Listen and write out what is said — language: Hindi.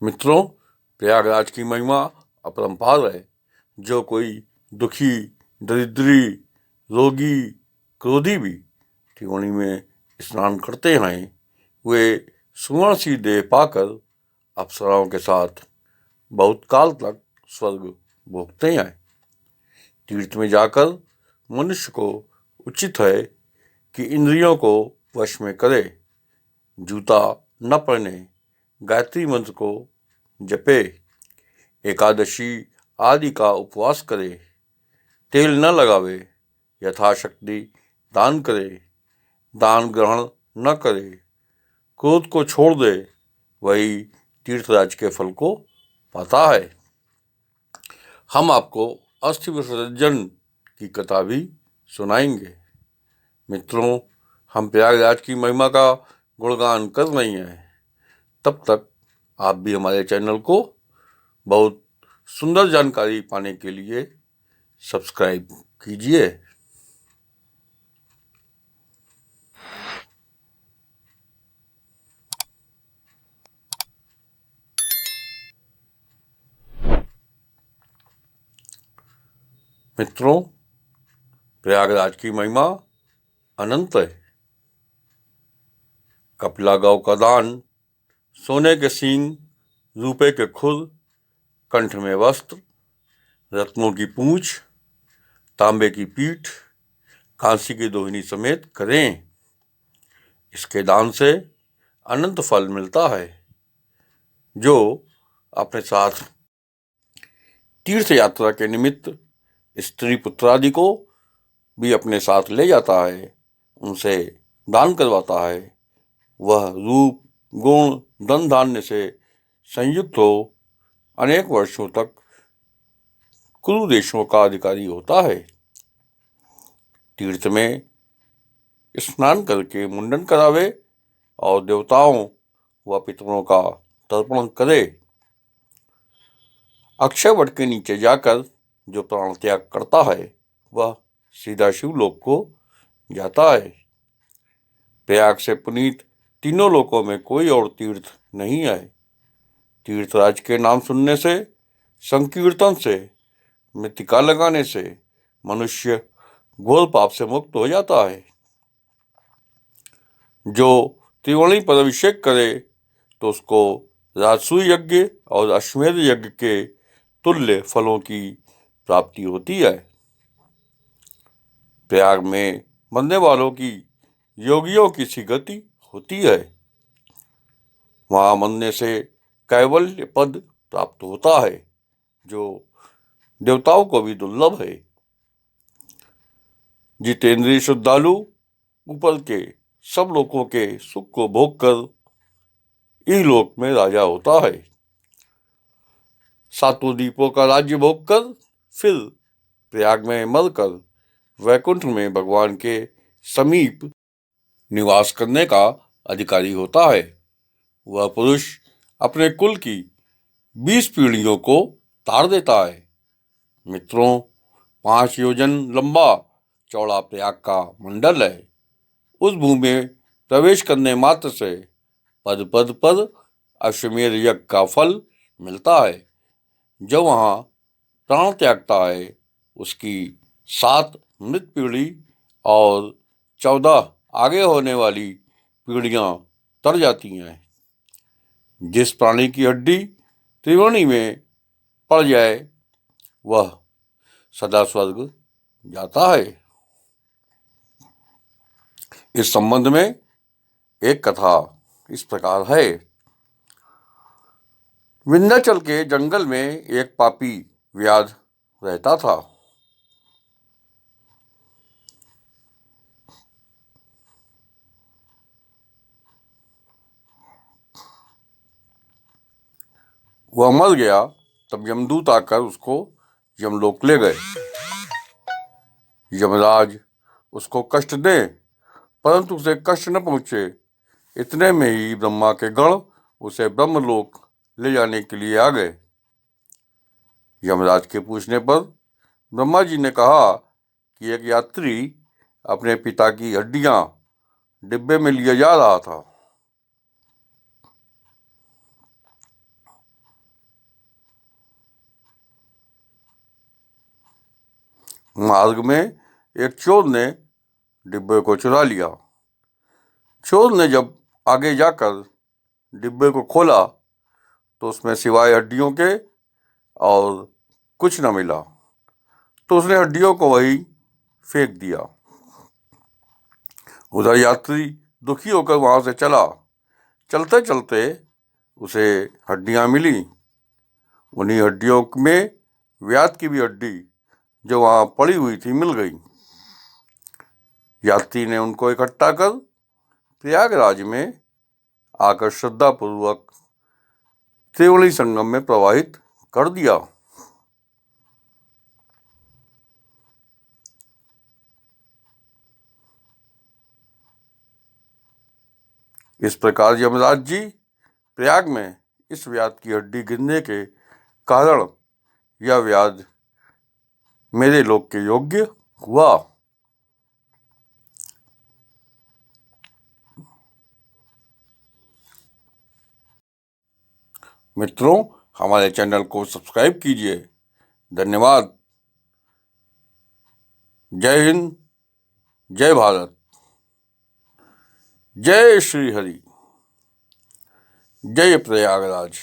मित्रों, प्रयागराज की महिमा अपरंपार है। जो कोई दुखी, दरिद्री, रोगी, क्रोधी भी त्रिवेणी में स्नान करते हैं, वे सुवर्ण सी देह पाकर अप्सराओं के साथ बहुत काल तक स्वर्ग भोगते हैं। तीर्थ में जाकर मनुष्य को उचित है कि इंद्रियों को वश में करे, जूता न पहने, गायत्री मंत्र को जपे, एकादशी आदि का उपवास करे, तेल न लगावे, यथाशक्ति दान करे, दान ग्रहण न करे, क्रोध को छोड़ दे, वही तीर्थराज के फल को पाता है। हम आपको अस्थि विसर्जन की कथा भी सुनाएंगे। मित्रों, हम प्रयागराज की महिमा का गुणगान कर रहे हैं। तब तक आप भी हमारे चैनल को बहुत सुंदर जानकारी पाने के लिए सब्सक्राइब कीजिए। मित्रों, प्रयागराज की महिमा अनंत है। कपिला गौ का दान, सोने के सींग, रुपए के खुर, कंठ में वस्त्र, रत्नों की पूंछ, तांबे की पीठ, कांसी की दोहिनी समेत करें। इसके दान से अनंत फल मिलता है। जो अपने साथ तीर्थ यात्रा के निमित्त स्त्री पुत्र आदि को भी अपने साथ ले जाता है, उनसे दान करवाता है, वह रूप, गुण, धन धान्य से संयुक्त हो अनेक वर्षों तक कुरु देशों का अधिकारी होता है। तीर्थ में स्नान करके मुंडन करावे और देवताओं व पितरों का तर्पण करे। अक्षय वट के नीचे जाकर जो प्राण त्याग करता है, वह सीधा शिवलोक को जाता है। प्रयाग से पुनीत तीनों लोकों में कोई और तीर्थ नहीं है। तीर्थराज के नाम सुनने से, संकीर्तन से, मृत्तिका लगाने से मनुष्य घोर पाप से मुक्त हो जाता है। जो त्रिवेणी पर अभिषेक करे तो उसको राजसूय यज्ञ और अश्वमेध यज्ञ के तुल्य फलों की प्राप्ति होती है। प्रयाग में मरने वालों की योगियों की सी गति होती है। वहां मरने से कैवल्य पद प्राप्त होता है, जो देवताओं को भी दुर्लभ है। जितेंद्रिय श्रद्धालु ऊपर के सब लोगों के सुख को भोग कर इहलोक में राजा होता है। सातों दीपों का राज्य भोग कर फिर प्रयाग में मरकर वैकुंठ में भगवान के समीप निवास करने का अधिकारी होता है। वह पुरुष अपने कुल की 20 पीढ़ियों को तार देता है। मित्रों, 5 योजन लंबा चौड़ा प्रयाग का मंडल है। उस भूमि में प्रवेश करने मात्र से पद पद पर अश्वमेध यज्ञ का फल मिलता है। जो वहाँ प्राण त्यागता है, उसकी 7 मृत पीढ़ी और 14 आगे होने वाली पीढ़ियाँ तर जाती हैं। जिस प्राणी की हड्डी त्रिवेणी में पड़ जाए, वह सदा स्वर्ग जाता है। इस संबंध में एक कथा इस प्रकार है। विंध्याचल के जंगल में एक पापी व्याध रहता था। वह मर गया, तब यमदूत आकर उसको यमलोक ले गए। यमराज उसको कष्ट दे, परंतु उसे कष्ट न पहुंचे, इतने में ही ब्रह्मा के गण उसे ब्रह्मलोक ले जाने के लिए आ गए। यमराज के पूछने पर ब्रह्मा जी ने कहा कि एक यात्री अपने पिता की हड्डियां डिब्बे में लिए जा रहा था। मार्ग में एक चोर ने डिब्बे को चुरा लिया। चोर ने जब आगे जाकर डिब्बे को खोला तो उसमें सिवाय हड्डियों के और कुछ न मिला, तो उसने हड्डियों को वही फेंक दिया। उधर यात्री दुखी होकर वहां से चला। चलते चलते उसे हड्डियां मिली। उन्हीं हड्डियों में व्याध की भी हड्डी जो वहां पड़ी हुई थी मिल गई। यात्री ने उनको इकट्ठा कर प्रयागराज में आकर श्रद्धापूर्वक त्रिवेणी संगम में प्रवाहित कर दिया। इस प्रकार यमराज जी प्रयाग में इस व्याध की हड्डी गिरने के कारण यह व्याध मेरे लोक के योग्य हुआ। मित्रों, हमारे चैनल को सब्सक्राइब कीजिए। धन्यवाद। जय हिंद, जय भारत, जय श्री हरि, जय प्रयागराज।